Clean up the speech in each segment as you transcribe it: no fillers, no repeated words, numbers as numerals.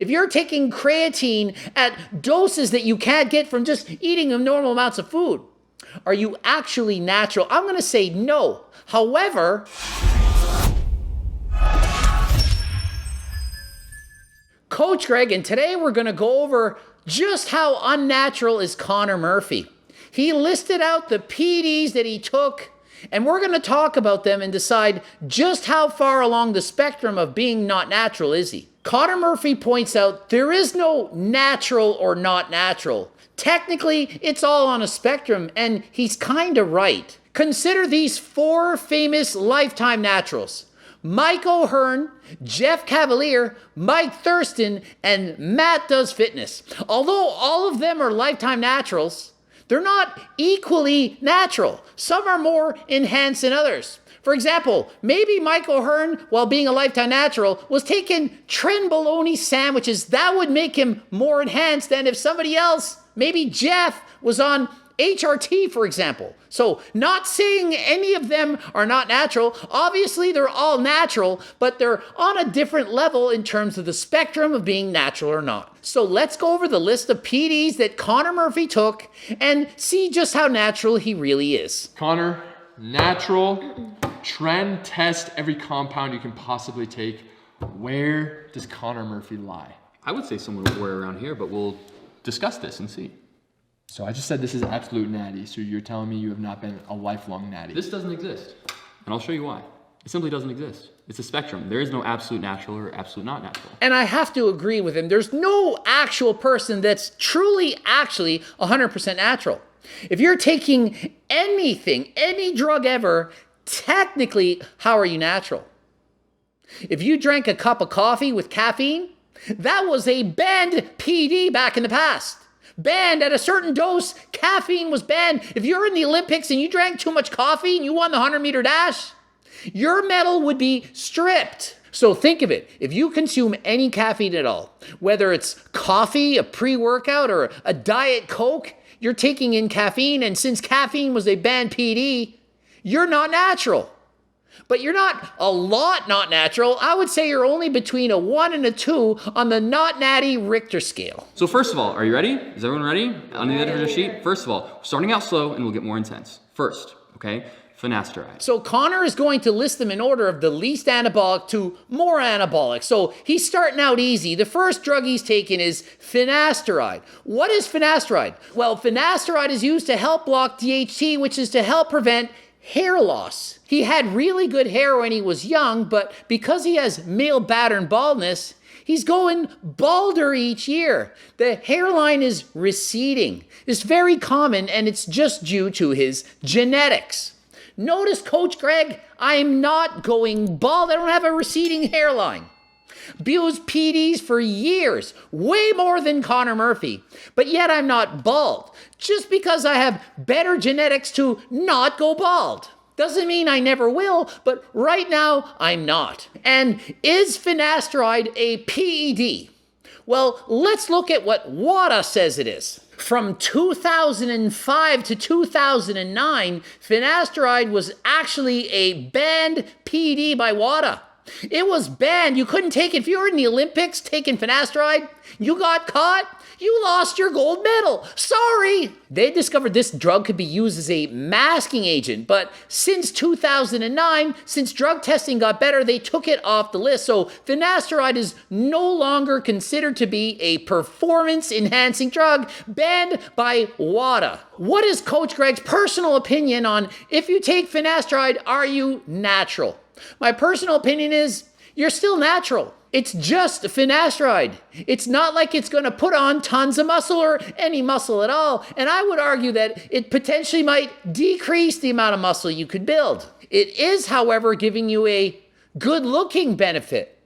If you're taking creatine at doses that you can't get from just eating normal amounts of food, are you actually natural? I'm going to say no. However, Coach Greg, and today we're going to go over just how unnatural is Connor Murphy. He listed out the PEDs that he took, and we're going to talk about them and decide just how far along the spectrum of being not natural is he. Connor Murphy points out there is no natural or not natural. Technically, it's all on a spectrum, and he's kind of right. Consider these 4 famous lifetime naturals: Mike O'Hearn, Jeff Cavalier, Mike Thurston, and Matt Does Fitness. Although all of them are lifetime naturals, they're not equally natural. Some are more enhanced than others. For example, maybe Mike O'Hearn, while being a lifetime natural, was taking trenbolone sandwiches. That would make him more enhanced than if somebody else, maybe Jeff, was on HRT, for example. So not saying any of them are not natural. Obviously, they're all natural, but they're on a different level in terms of the spectrum of being natural or not. So let's go over the list of PEDs that Connor Murphy took and see just how natural he really is. Connor, natural, trend test every compound you can possibly take. Where does Connor Murphy lie? I would say somewhere around here, but we'll discuss this and see. So I just said this is absolute natty, so you're telling me you have not been a lifelong natty. This doesn't exist, and I'll show you why. It simply doesn't exist. It's a spectrum. There is no absolute natural or absolute not natural. And I have to agree with him. There's no actual person that's truly actually 100% natural. If you're taking anything, any drug ever, technically, how are you natural? If you drank a cup of coffee with caffeine, that was a banned PED back in the past. Banned at a certain dose, caffeine was banned. If you're in the Olympics and you drank too much coffee and you won the 100-meter dash, your medal would be stripped. So think of it. If you consume any caffeine at all, whether it's coffee, a pre-workout, or a Diet Coke, you're taking in caffeine, and since caffeine was a banned PED, you're not natural. But you're not a lot not natural. I would say you're only between a 1 and a 2 on the not natty Richter scale. So first of all, are you ready? Is everyone ready? On the editor sheet? First of all, starting out slow and we'll get more intense. First, okay, finasteride. So Connor is going to list them in order of the least anabolic to more anabolic. So he's starting out easy. The first drug he's taking is finasteride. What is finasteride? Well, finasteride is used to help block DHT, which is to help prevent hair loss. He had really good hair when he was young, but because he has male pattern baldness, he's going balder each year. The hairline is receding. It's very common, and it's just due to his genetics. Notice, Coach Greg, I'm not going bald. I don't have a receding hairline. Abused PEDs for years, way more than Connor Murphy, but yet I'm not bald. Just because I have better genetics to not go bald. Doesn't mean I never will, but right now I'm not. And is finasteride a PED? Well, let's look at what WADA says it is. From 2005 to 2009, finasteride was actually a banned PED by WADA. It was banned. You couldn't take it. If you were in the Olympics taking finasteride, you got caught, you lost your gold medal. Sorry. They discovered this drug could be used as a masking agent, but since 2009, since drug testing got better, they took it off the list. So finasteride is no longer considered to be a performance-enhancing drug banned by WADA. What is Coach Greg's personal opinion on if you take finasteride, are you natural? My personal opinion is you're still natural. It's just finasteride. It's not like it's going to put on tons of muscle or any muscle at all. And I would argue that it potentially might decrease the amount of muscle you could build. It is, however, giving you a good-looking benefit.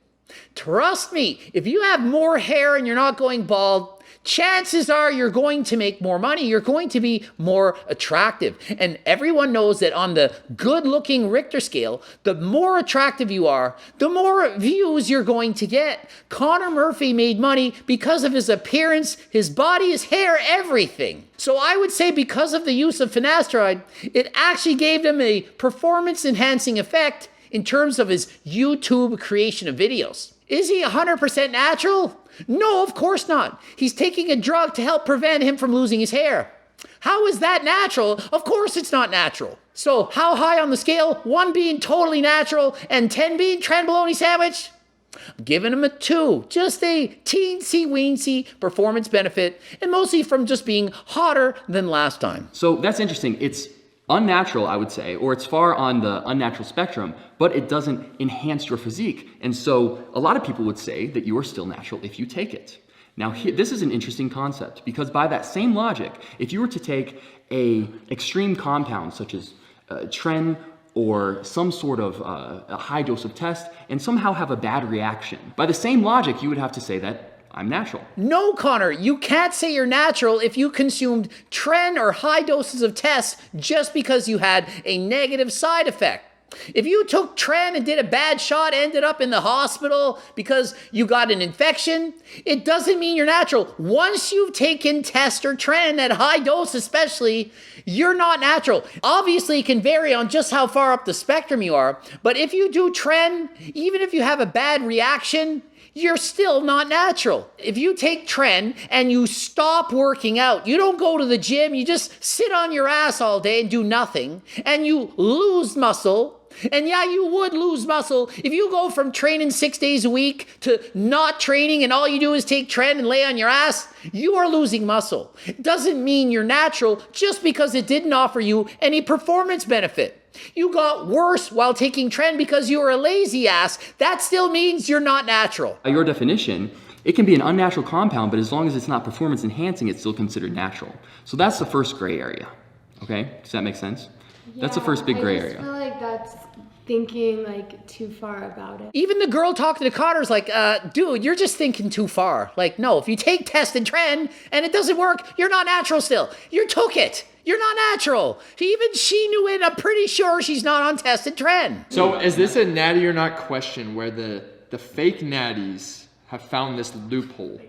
Trust me, if you have more hair and you're not going bald, chances are you're going to make more money. You're going to be more attractive. And everyone knows that on the good-looking Richter scale, the more attractive you are, the more views you're going to get. Connor Murphy made money because of his appearance, his body, his hair, everything. So I would say because of the use of finasteride, it actually gave him a performance-enhancing effect in terms of his YouTube creation of videos. Is he 100% natural? No, of course not. He's taking a drug to help prevent him from losing his hair. How is that natural? Of course it's not natural. So how high on the scale? 1 being totally natural and 10 being trenbolone sandwich? I'm giving him a 2. Just a teensy-weensy performance benefit, and mostly from just being hotter than last time. So that's interesting. It's unnatural, I would say, or it's far on the unnatural spectrum, but it doesn't enhance your physique. And so a lot of people would say that you are still natural if you take it. Now, this is an interesting concept, because by that same logic, if you were to take a extreme compound such as tren or some sort of a high dose of test and somehow have a bad reaction, by the same logic, you would have to say that I'm natural. No, Connor, you can't say you're natural if you consumed tren or high doses of tests just because you had a negative side effect. If you took tren and did a bad shot, ended up in the hospital because you got an infection, it doesn't mean you're natural. Once you've taken test or tren at high dose especially, you're not natural. Obviously, it can vary on just how far up the spectrum you are, but if you do tren, even if you have a bad reaction, you're still not natural. If you take tren and you stop working out, you don't go to the gym, you just sit on your ass all day and do nothing, and you lose muscle. And yeah, you would lose muscle if you go from training 6 days a week to not training and all you do is take tren and lay on your ass. You are losing muscle. It doesn't mean you're natural just because it didn't offer you any performance benefit. You got worse while taking tren because you were a lazy ass. That still means you're not natural. By your definition, it can be an unnatural compound, but as long as it's not performance enhancing, it's still considered natural. So that's the first gray area. Okay, does that make sense? Yeah, that's the first big gray area. I feel like that's thinking like too far about it. Even the girl talking to Connor's like, dude, you're just thinking too far. Like, no, if you take test and tren and it doesn't work, you're not natural still. You took it. You're not natural. Even she knew it. I'm pretty sure she's not on test and tren. So is this a natty or not question where the fake natties have found this loophole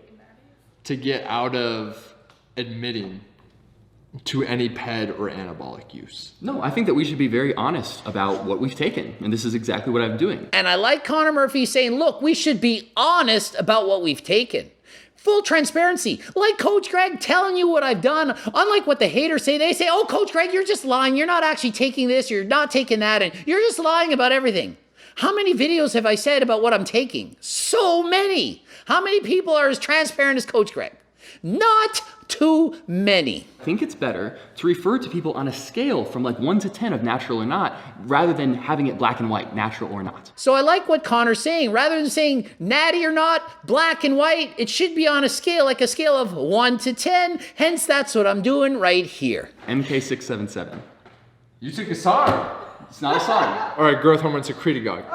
to get out of admitting to any PED or anabolic use? No, I think that we should be very honest about what we've taken, and this is exactly what I'm doing. And I like Connor Murphy saying, look, we should be honest about what we've taken. Full transparency, like Coach Greg telling you what I've done. Unlike what the haters say, they say, oh, Coach Greg, you're just lying. You're not actually taking this. You're not taking that. And you're just lying about everything. How many videos have I said about what I'm taking? So many. How many people are as transparent as Coach Greg? Not too many. I think it's better to refer to people on a scale from like 1 to 10 of natural or not, rather than having it black and white, natural or not. So I like what Connor's saying. Rather than saying natty or not, black and white, it should be on a scale, like a scale of 1 to 10. Hence, that's what I'm doing right here. MK677. You took a SARM. It's not a SARM. All right, growth hormone secretagogue.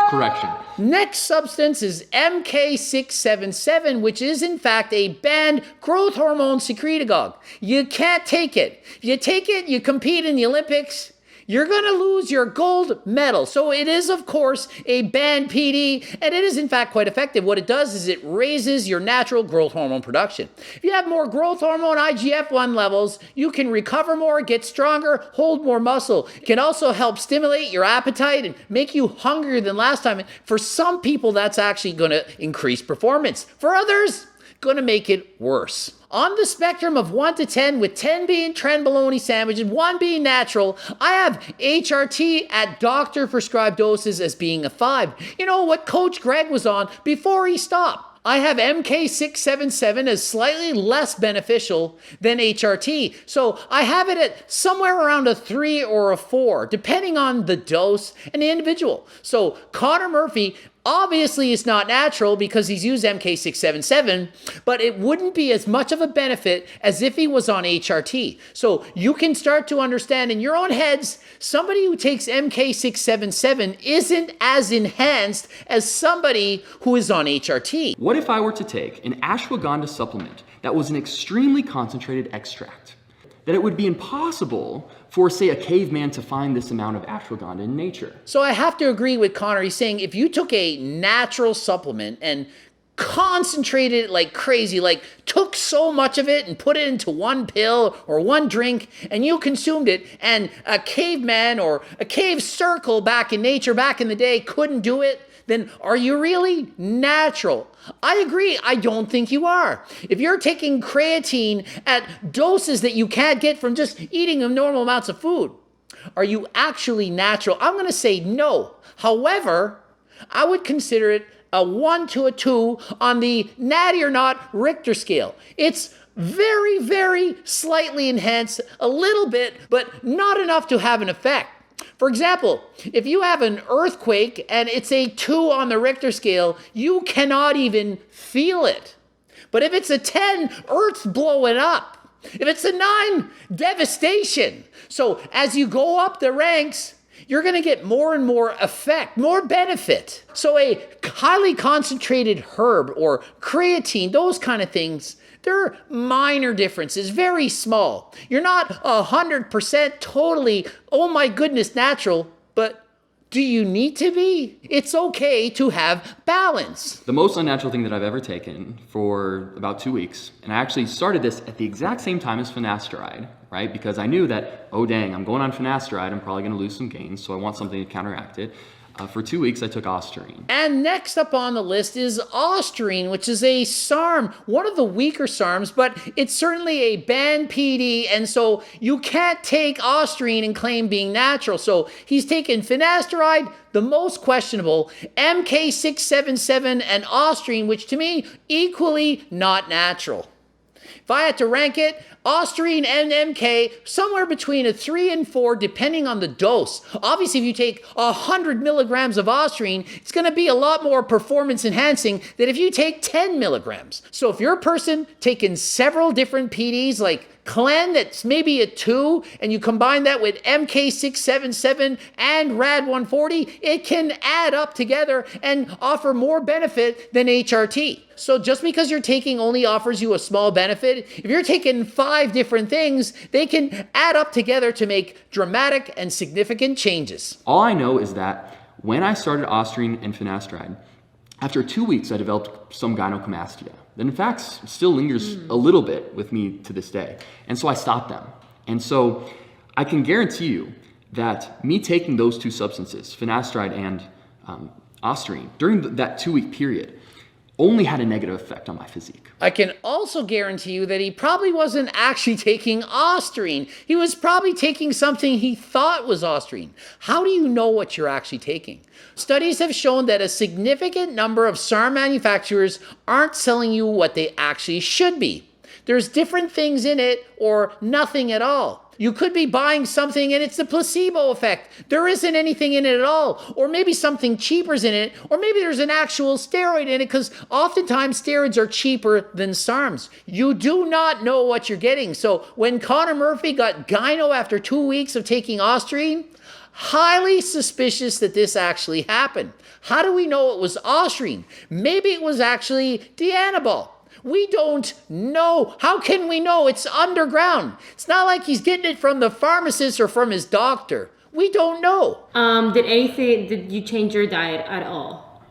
Correction. Next substance is MK677, which is in fact a banned growth hormone secretagogue. You can't take it. If you take it, you compete in the Olympics, you're going to lose your gold medal. So it is, of course, a banned PD, and it is, in fact, quite effective. What it does is it raises your natural growth hormone production. If you have more growth hormone IGF-1 levels, you can recover more, get stronger, hold more muscle. It can also help stimulate your appetite and make you hungrier than last time. And for some people, that's actually going to increase performance. For others, going to make it worse. On the spectrum of 1 to 10, with 10 being trenbolone sandwich and 1 being natural, I have HRT at doctor-prescribed doses as being a 5. You know what Coach Greg was on before he stopped. I have MK677 as slightly less beneficial than HRT. So I have it at somewhere around a 3 or a 4, depending on the dose and the individual. So Connor Murphy obviously is not natural because he's used MK677, but it wouldn't be as much of a benefit as if he was on HRT. So you can start to understand in your own heads, somebody who takes MK677 isn't as enhanced as somebody who is on HRT. What if I were to take an ashwagandha supplement that was an extremely concentrated extract? That it would be impossible for, say, a caveman to find this amount of ashwagandha in nature. So I have to agree with Connor. He's saying if you took a natural supplement and concentrated it like crazy, like took so much of it and put it into one pill or one drink and you consumed it, and a caveman or a cave circle back in nature back in the day couldn't do it, then are you really natural? I agree. I don't think you are. If you're taking creatine at doses that you can't get from just eating normal amounts of food, are you actually natural? I'm going to say no. However, I would consider it a 1 to a 2 on the Natty or not Richter scale. It's very, very slightly enhanced, a little bit, but not enough to have an effect. For example, if you have an earthquake and it's a 2 on the Richter scale, you cannot even feel it. But if it's a 10, Earth's blowing up. If it's a 9, devastation. So as you go up the ranks, you're going to get more and more effect, more benefit. So a highly concentrated herb or creatine, those kind of things, they're minor differences, very small. You're not 100% totally, oh my goodness, natural, but do you need to be? It's okay to have balance. The most unnatural thing that I've ever taken for about 2 weeks, and I actually started this at the exact same time as finasteride, right? Because I knew that, oh dang, I'm going on finasteride, I'm probably going to lose some gains, so I want something to counteract it. For 2 weeks, I took Ostarine. And next up on the list is Ostarine, which is a SARM, one of the weaker SARMs, but it's certainly a banned PD, and so you can't take Ostarine and claim being natural. So he's taken finasteride, the most questionable, MK677, and Ostarine, which to me, equally not natural. If I had to rank it, Ostarine and MK, somewhere between a 3 and 4, depending on the dose. Obviously, if you take 100 milligrams of Ostarine, it's going to be a lot more performance enhancing than if you take 10 milligrams. So if you're a person taking several different PDs, like Clen, that's maybe a 2, and you combine that with MK677 and RAD140, it can add up together and offer more benefit than HRT. So just because you're taking only offers you a small benefit, if you're taking 5 different things, they can add up together to make dramatic and significant changes. All I know is that when I started Ostarine and finasteride, after 2 weeks, I developed some gynecomastia. That in fact still lingers a little bit with me to this day. And so I stopped them. And so I can guarantee you that me taking those 2 substances, finasteride and Ostarine, during that 2-week period, only had a negative effect on my physique. I can also guarantee you that he probably wasn't actually taking Ostarine. He was probably taking something he thought was Ostarine. How do you know what you're actually taking? Studies have shown that a significant number of SARM manufacturers aren't selling you what they actually should be. There's different things in it or nothing at all. You could be buying something and it's a placebo effect. There isn't anything in it at all. Or maybe something cheaper's in it. Or maybe there's an actual steroid in it, because oftentimes steroids are cheaper than SARMs. You do not know what you're getting. So when Connor Murphy got gyno after 2 weeks of taking Ostarine, highly suspicious that this actually happened. How do we know it was Ostarine? Maybe it was actually Dianabol. We don't know. How can we know? It's underground. It's not like he's getting it from the pharmacist or from his doctor. We don't know. Did you change your diet at all?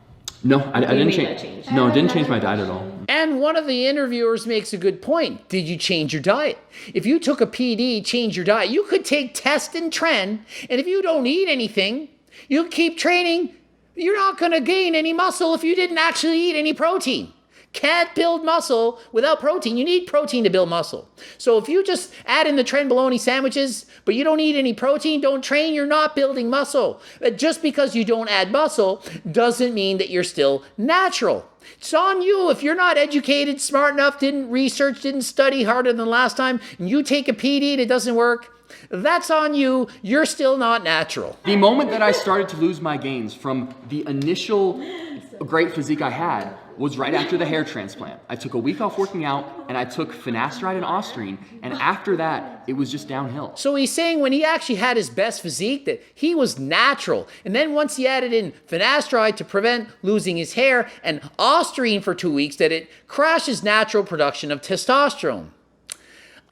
No, I didn't change. change. No, I didn't change my diet at all. And one of the interviewers makes a good point. Did you change your diet? If you took a PD, change your diet. You could take Test and Tren, and if you don't eat anything, you keep training, you're not going to gain any muscle if you didn't actually eat any protein. Can't build muscle without protein. You need protein to build muscle. So if you just add in the trenbolone sandwiches, but you don't eat any protein, don't train, you're not building muscle. But just because you don't add muscle doesn't mean that you're still natural. It's on you. If you're not educated, smart enough, didn't research, didn't study harder than last time, and you take a PD and it doesn't work, that's on you. You're still not natural. The moment that I started to lose my gains from the initial great physique I had was right after the hair transplant. I took a week off working out and I took finasteride and Ostarine, and after that, it was just downhill. So he's saying when he actually had his best physique that he was natural. And then once he added in finasteride to prevent losing his hair and Ostarine for 2 weeks, that it crashes natural production of testosterone.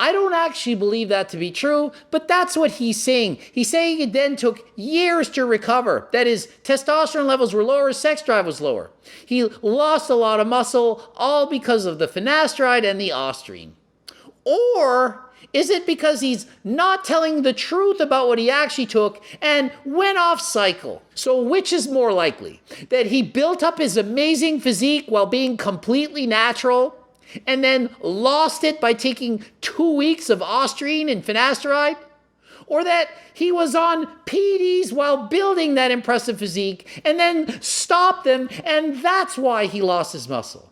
I don't actually believe that to be true, but that's what he's saying. He's saying it then took years to recover. That is, testosterone levels were lower, sex drive was lower. He lost a lot of muscle, all because of the finasteride and the Ostarine. Or is it because he's not telling the truth about what he actually took and went off cycle? So which is more likely? That he built up his amazing physique while being completely natural and then lost it by taking 2 weeks of Ostrine and finasteride? Or that he was on PEDs while building that impressive physique and then stopped them, and that's why he lost his muscle?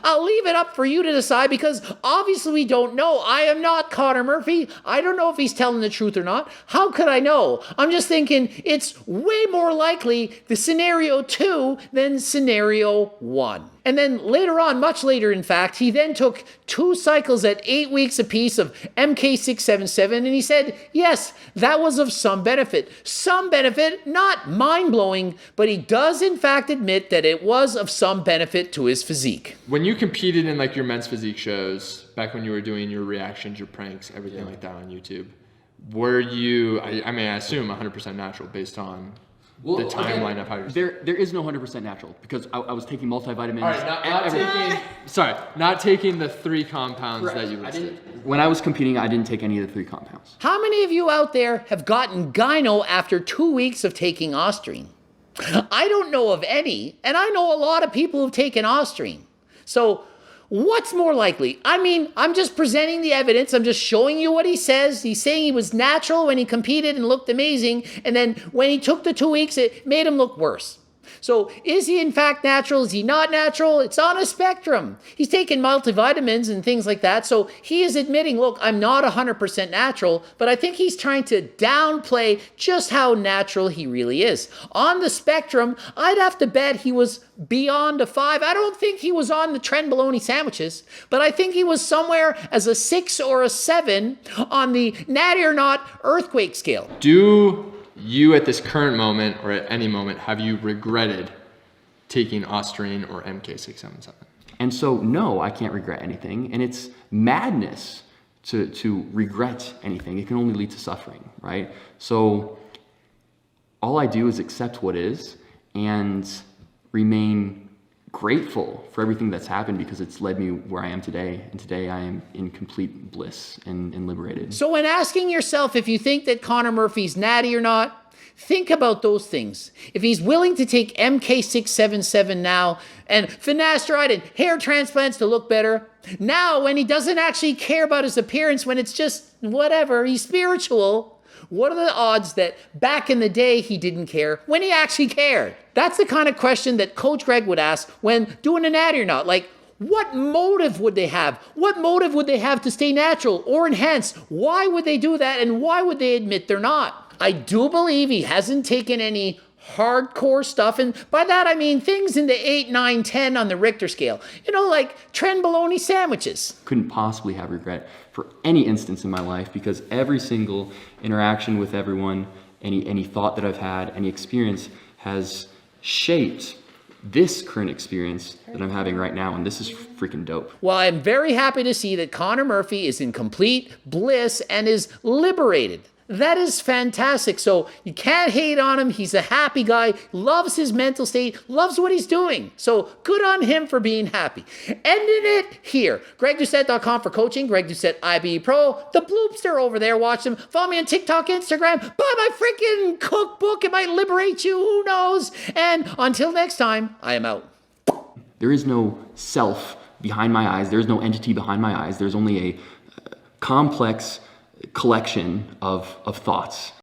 I'll leave it up for you to decide, because obviously we don't know. I am not Connor Murphy. I don't know if he's telling the truth or not. How could I know? I'm just thinking it's way more likely the scenario 2 than scenario 1. And then later on, much later in fact, he then took 2 cycles at 8 weeks apiece of MK677, and he said, yes, that was of some benefit. Some benefit, not mind-blowing, but he does in fact admit that it was of some benefit to his physique. When you competed in like your men's physique shows, back when you were doing your reactions, your pranks, everything like that on YouTube, were you, I mean, I assume 100% natural based on the timeline of how you're... There is no 100% natural, because I was taking multivitamins. All right, not taking the 3 compounds that you listed. When I was competing, I didn't take any of the 3 compounds. How many of you out there have gotten gyno after 2 weeks of taking Ostrine? I don't know of any, and I know a lot of people who've taken Ostrine. So what's more likely? I mean, I'm just presenting the evidence. I'm just showing you what he says. He's saying he was natural when he competed and looked amazing. And then when he took the 2 weeks, it made him look worse. So is he in fact natural? Is he not natural? It's on a spectrum. He's taking multivitamins and things like that. So he is admitting, look, I'm not 100% natural, but I think he's trying to downplay just how natural he really is. On the spectrum, I'd have to bet he was beyond a 5. I don't think he was on the Trenbolone sandwiches, but I think he was somewhere as a 6 or a 7 on the natty or not earthquake scale. Do you at this current moment, or at any moment, have you regretted taking Ostrine or MK677? And so, no, I can't regret anything. And it's madness to regret anything. It can only lead to suffering, right? So all I do is accept what is and remain grateful for everything that's happened, because it's led me where I am today. And today I am in complete bliss and liberated. So when asking yourself if you think that Connor Murphy's natty or not, think about those things. If he's willing to take MK677 now and finasteride and hair transplants to look better, now when he doesn't actually care about his appearance, when it's just whatever, he's spiritual, what are the odds that back in the day he didn't care when he actually cared? That's the kind of question that Coach Greg would ask when doing a natty or not. Like, what motive would they have? What motive would they have to stay natural or enhance? Why would they do that, and why would they admit they're not? I do believe he hasn't taken any hardcore stuff, and by that I mean things in the 8, 9, 10 on the Richter scale. You know, like Trenbolone sandwiches. Couldn't possibly have regret for any instance in my life, because every single interaction with everyone, any thought that I've had, any experience has shaped this current experience that I'm having right now, and this is freaking dope. Well, I'm very happy to see that Connor Murphy is in complete bliss and is liberated. That is fantastic. So you can't hate on him. He's a happy guy, loves his mental state, loves what he's doing. So good on him for being happy. Ending it here. GregDoucette.com for coaching. Greg Doucette, IBE Pro. The Bloopster over there. Watch them. Follow me on TikTok, Instagram. Buy my freaking cookbook. It might liberate you. Who knows? And until next time, I am out. There is no self behind my eyes. There's no entity behind my eyes. There's only a complex collection of thoughts.